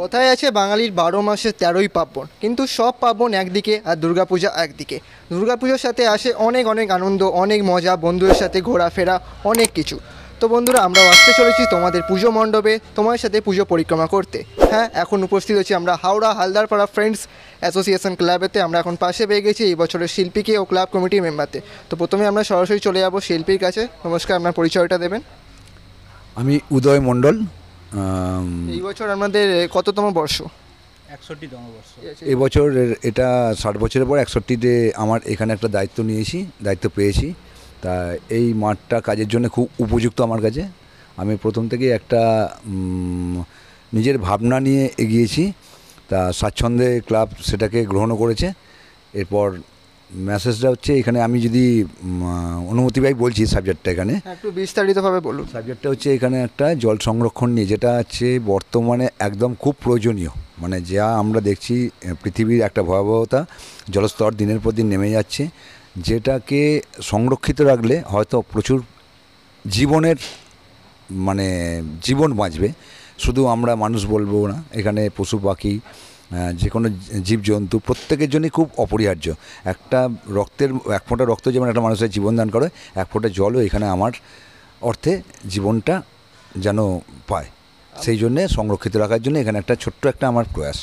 কথায় আছে বাঙালির 12 মাসে 13ই পার্বণ, কিন্তু সব পার্বণ একদিকে আর দুর্গাপূজা একদিকে। দুর্গাপুজোর সাথে আসে অনেক অনেক আনন্দ, অনেক মজা, বন্ধুদের সাথে ঘোরাফেরা, অনেক কিছু। তো বন্ধুরা, আমরাও আসতে চলেছি তোমাদের পুজো মণ্ডপে তোমার সাথে পুজো পরিক্রমা করতে। হ্যাঁ, এখন উপস্থিত হচ্ছি আমরা হাওড়া হালদারপাড়া ফ্রেন্ডস অ্যাসোসিয়েশন ক্লাবেতে। আমরা এখন পাশে পেয়ে গেছি এই বছরের শিল্পীকে ও ক্লাব কমিটির মেম্বারতে। তো প্রথমে আমরা সরাসরি চলে যাবো শিল্পীর কাছে। নমস্কার, আপনার পরিচয়টা দেবেন। আমি উদয় মণ্ডল। এই বছর আমাদের কততম বর্ষ? 61তম বর্ষ। এবছর এটা 60 বছরের পর 61তে আমার এখানে একটা দায়িত্ব পেয়েছি। তা এই মাঠটা কাজের জন্য খুব উপযুক্ত আমার কাছে। আমি প্রথম থেকেই একটা নিজের ভাবনা নিয়ে এগিয়েছি, তা স্বাচ্ছন্দ্যে ক্লাব সেটাকে গ্রহণও করেছে। এরপর মেসেজটা হচ্ছে, এখানে আমি যদি অনুমতি পাই বলছি সাবজেক্টটা এখানে একটু বিস্তারিতভাবে বলুন। সাবজেক্টটা হচ্ছে এখানে একটা জল সংরক্ষণ নিয়ে, যেটা হচ্ছে বর্তমানে একদম খুব প্রয়োজনীয়। মানে যা আমরা দেখছি পৃথিবীর একটা ভয়াবহতা, জলস্তর দিনের পর দিন নেমে যাচ্ছে, যেটাকে সংরক্ষিত রাখলে হয়তো প্রচুর জীবন বাঁচবে। শুধু আমরা মানুষ বলবো না, এখানে পশু পাখি, যে কোনো জীবজন্তু প্রত্যেকের জন্যই খুব অপরিহার্য। এক ফোঁটা রক্ত যেমন একটা মানুষের জীবন দান করে, এক ফোঁটা জলও এখানে আমার অর্থে জীবনটা যেন পায়। সেই জন্যে সংরক্ষিত রাখার জন্য এখানে একটা ছোট্ট একটা আমার প্রয়াস।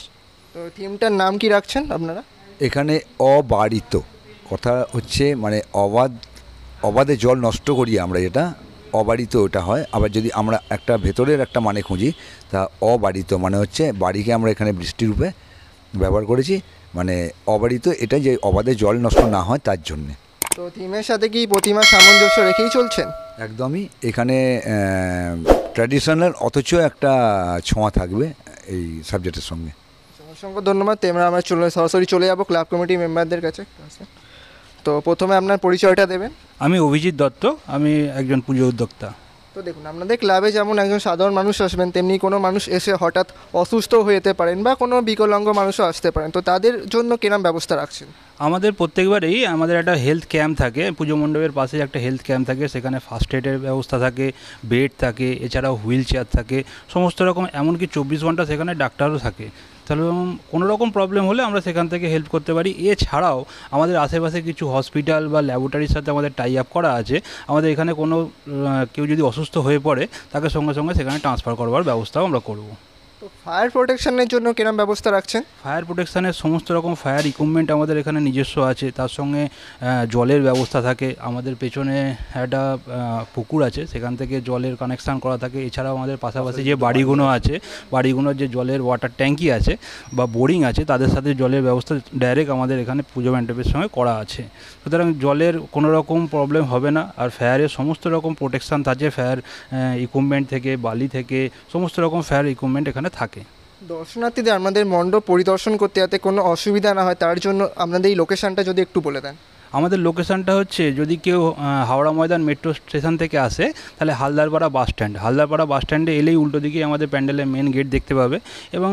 তো থিমটার নাম কি রাখছেন আপনারা? এখানে অবারিত কথা হচ্ছে, মানে অবাধে জল নষ্ট করি আমরা, যেটা অবারিত ওটা হয়। আবার যদি আমরা একটা ভেতরের একটা মানে খুঁজি, তা অবারিত মানে হচ্ছে বাড়িকে আমরা এখানে বৃষ্টিরূপে ব্যবহার করেছি। মানে অবারিত এটা যে অবাধে জল নষ্ট না হয় তার জন্যে। তো থিমের সাথে কি প্রতিমা সামঞ্জস্য রেখেই চলছেন? একদমই, এখানে ট্র্যাডিশনাল অথচ একটা ছোঁয়া থাকবে এই সাবজেক্টের সঙ্গে। অসংখ্য ধন্যবাদ। আমরা সরাসরি চলে যাবো ক্লাব কমিটি মেম্বারদের কাছে। তো প্রথমে আপনার পরিচয়টা দেবেন। আমি অভিজিৎ দত্ত, আমি একজন পুজো উদ্যোক্তা। তো দেখুন, আপনাদের ক্লাবে যেমন একজন সাধারণ মানুষ আসবেন, তেমনি কোনো মানুষ এসে হঠাৎ অসুস্থ হয়ে যেতে পারেন বা কোনো বিকলাঙ্গ মানুষও আসতে পারেন। তো তাদের জন্য কিরম ব্যবস্থা রাখছেন? আমাদের প্রত্যেকবারেই আমাদের একটা হেলথ ক্যাম্প থাকে, পুজো মণ্ডপের পাশে একটা হেলথ ক্যাম্প থাকে। সেখানে ফার্স্ট এডের ব্যবস্থা থাকে, বেড থাকে, এছাড়াও হুইল চেয়ার থাকে, সমস্ত রকম। এমনকি 24 ঘন্টা সেখানে ডাক্তারও থাকে। তাহলে কোনো রকম প্রবলেম হলে আমরা সেখান থেকে হেল্প করতে পারি। এছাড়াও আমাদের আশেপাশে কিছু হসপিটাল বা ল্যাবরেটরির সাথে আমাদের টাই আপ করা আছে। আমাদের এখানে কেউ যদি অসুস্থ হয়ে পড়ে, তাকে সঙ্গে সঙ্গে সেখানে ট্রান্সফার করবার ব্যবস্থাও আমরা করব। তো ফায়ার প্রোটেকশনের জন্য কিরম ব্যবস্থা রাখছেন? ফায়ার প্রোটেকশানের সমস্ত রকম ফায়ার ইকুইপমেন্ট আমাদের এখানে নিজস্ব আছে। তার সঙ্গে জলের ব্যবস্থা থাকে। আমাদের পেছনে একটা পুকুর আছে, সেখান থেকে জলের কানেকশান করা থাকে। এছাড়াও আমাদের পাশাপাশি যে বাড়িগুলো আছে, বাড়িগুলোর যে জলের ওয়াটার ট্যাঙ্কি আছে বা বোরিং আছে, তাদের সাথে জলের ব্যবস্থা ডাইরেক্ট আমাদের এখানে পুজো মণ্ডপের সঙ্গে করা আছে। সুতরাং জলের কোনো রকম প্রবলেম হবে না। আর ফায়ারের সমস্ত রকম প্রোটেকশান থাকে, ফায়ার ইকুইপমেন্ট থেকে, বালি থেকে, সমস্ত রকম ফায়ার ইকুইপমেন্ট এখানে থাকে। দর্শনার্থীদের আমাদের মণ্ডপ পরিদর্শন করতে যাতে কোনো অসুবিধা না হয়, তার জন্য আপনাদের এই লোকেশানটা যদি একটু বলে দেন। আমাদের লোকেশানটা হচ্ছে, যদি কেউ হাওড়া ময়দান মেট্রো স্টেশন থেকে আসে, তাহলে হালদারপাড়া বাস স্ট্যান্ডে এলেই উল্টো দিকে আমাদের প্যান্ডেলের মেন গেট দেখতে পাবে। এবং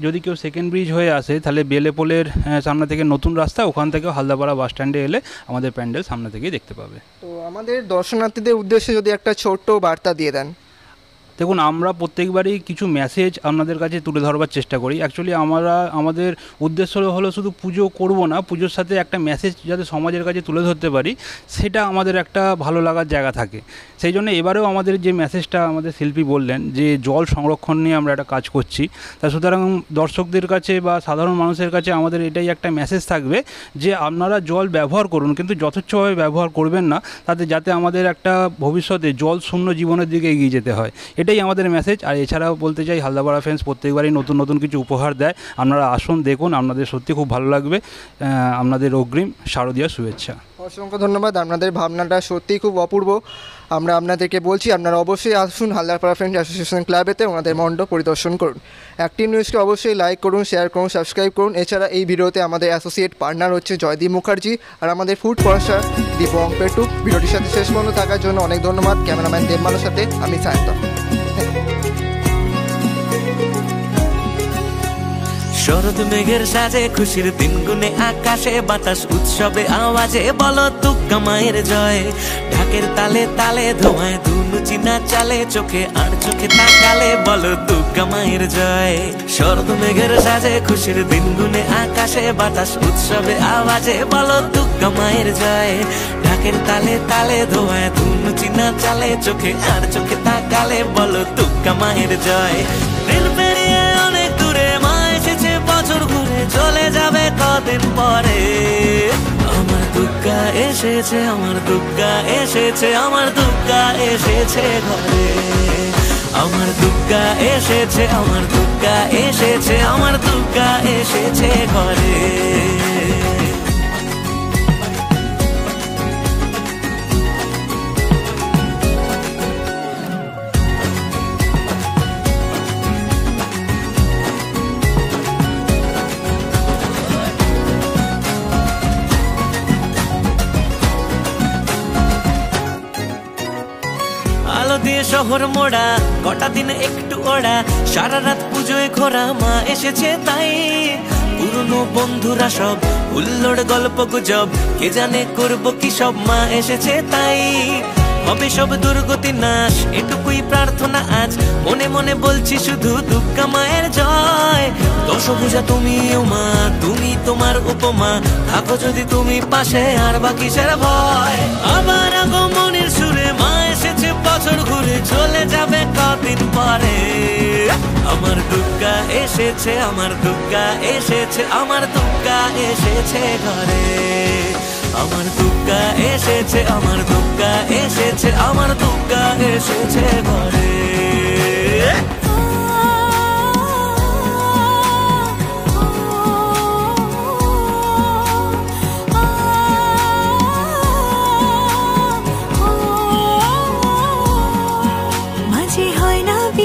যদি কেউ সেকেন্ড ব্রিজ হয়ে আসে, তাহলে বেলেপোলের সামনে থেকে নতুন রাস্তা, ওখান থেকেও হালদারপাড়া বাস স্ট্যান্ডে এলে আমাদের প্যান্ডেল সামনে থেকেই দেখতে পাবে। তো আমাদের দর্শনার্থীদের উদ্দেশ্যে যদি একটা ছোট্ট বার্তা দিয়ে দেন। দেখুন, আমরা প্রত্যেকবারই কিছু মেসেজ আপনাদের কাছে তুলে ধরবার চেষ্টা করি। অ্যাকচুয়ালি আমাদের উদ্দেশ্য হলো শুধু পুজো করব না, পুজোর সাথে একটা মেসেজ যাতে সমাজের কাছে তুলে ধরতে পারি, সেটা আমাদের একটা ভালো লাগার জায়গা থাকে। সেই জন্য এবারেও আমাদের যে মেসেজটা আমাদের শিল্পী বললেন, যে জল সংরক্ষণ নিয়ে আমরা একটা কাজ করছি, তা সুতরাং দর্শকদের কাছে বা সাধারণ মানুষের কাছে আমাদের এটাই একটা মেসেজ থাকবে যে আপনারা জল ব্যবহার করুন, কিন্তু যথেচ্ছভাবে ব্যবহার করবেন না, যাতে আমাদের একটা ভবিষ্যতে জল শূন্য জীবনের দিকে এগিয়ে যেতে হয়। এটাই আমাদের মেসেজ। আর এছাড়াও বলতে চাই, হালদারপাড়া ফ্রেন্ডস প্রত্যেকবারই নতুন নতুন কিছু উপহার দেয়। আপনারা আসুন, দেখুন, আপনাদের সত্যি খুব ভালো লাগবে। আপনাদের অগ্রিম শারদীয়া শুভেচ্ছা। অসংখ্য ধন্যবাদ। আপনাদের ভাবনাটা সত্যিই খুব অপূর্ব। আমরা আপনাদেরকে বলছি, আপনারা অবশ্যই আসুন হালদারপাড়া ফ্রেন্ডস অ্যাসোসিয়েশন ক্লাবেতে, ওনাদের মণ্ডপ পরিদর্শন করুন। অ্যাক্টিভ নিউজকে অবশ্যই লাইক করুন, শেয়ার করুন, সাবস্ক্রাইব করুন। এছাড়া এই ভিডিওতে আমাদের অ্যাসোসিয়েট পার্টনার হচ্ছে জয়দীপ মুখার্জি আর আমাদের ফুড স্পন্সর দীপং পেটুক। ভিডিওটির সাথে শেষ পর্যন্ত থাকার জন্য অনেক ধন্যবাদ। ক্যামেরাম্যান দেবমানের সাথে আমি সায়ন্তন। শরৎ মেঘের সাজে খুশির দিন গুনে আকাশে বাতাস উৎসবে আওয়াজে বলো দুর্গা মায়ের জয়। ঢাকের তালে তালে ধোঁয়ায় ধুনু চিনা চালে চোখে আর চোখে তাকালে বলো দুর্গা মায়ের জয়। শরৎ মেঘের সাজে খুশির দিন গুনে আকাশে বাতাস উৎসবে আওয়াজে বলো দুর্গা মায়ের জয়। ঢাকের তালে তালে ধোঁয়ায় ধুনু চিনা চালে চোখে আর চোখে তাকালে বলো দুর্গা মায়ের জয়। দিন পেরিয়ে অনেক দূরে মা এসেছে বছর ঘুরে চলে যাবে কদিন পরে। আমার দুর্গা এসেছে, আমার দুর্গা এসেছে, আমার দুর্গা এসেছে ঘরে। আমার দুর্গা এসেছে, আমার দুর্গা এসেছে, আমার দুর্গা এসেছে ঘরে। আলো দিয়ে শহর মোড়া, কটা দিন একটু ওড়া, সারা রাত পুজোয় ঘোরা মা এসেছে তাই। পুরনো বন্ধুরা সব হুল্লোড় গল্প গুজব, কে জানে করবো কি সব, মা এসেছে তাই। হবে সব দুর্গতি নাশ, এটুকুই প্রার্থনা আজ, মনে মনে বলছি শুধু দুর্গা মায়ের জয়। দশভুজা তুমি ও মা, তুমি তোমার উপমা, থাকো যদি তুমি পাশে আর বা কিসের ভয়। আবার আগমনের সুরে মা এসেছে বছর ঘুরে চলে যাবে কদিন পরে। আমার দুর্গা এসেছে, আমার দুর্গা এসেছে, আমার দুর্গা এসেছে ঘরে। আমার দুর্গা এসেছে, আমার দুর্গা এসেছে, আমার দুর্গা এসেছে ঘরে।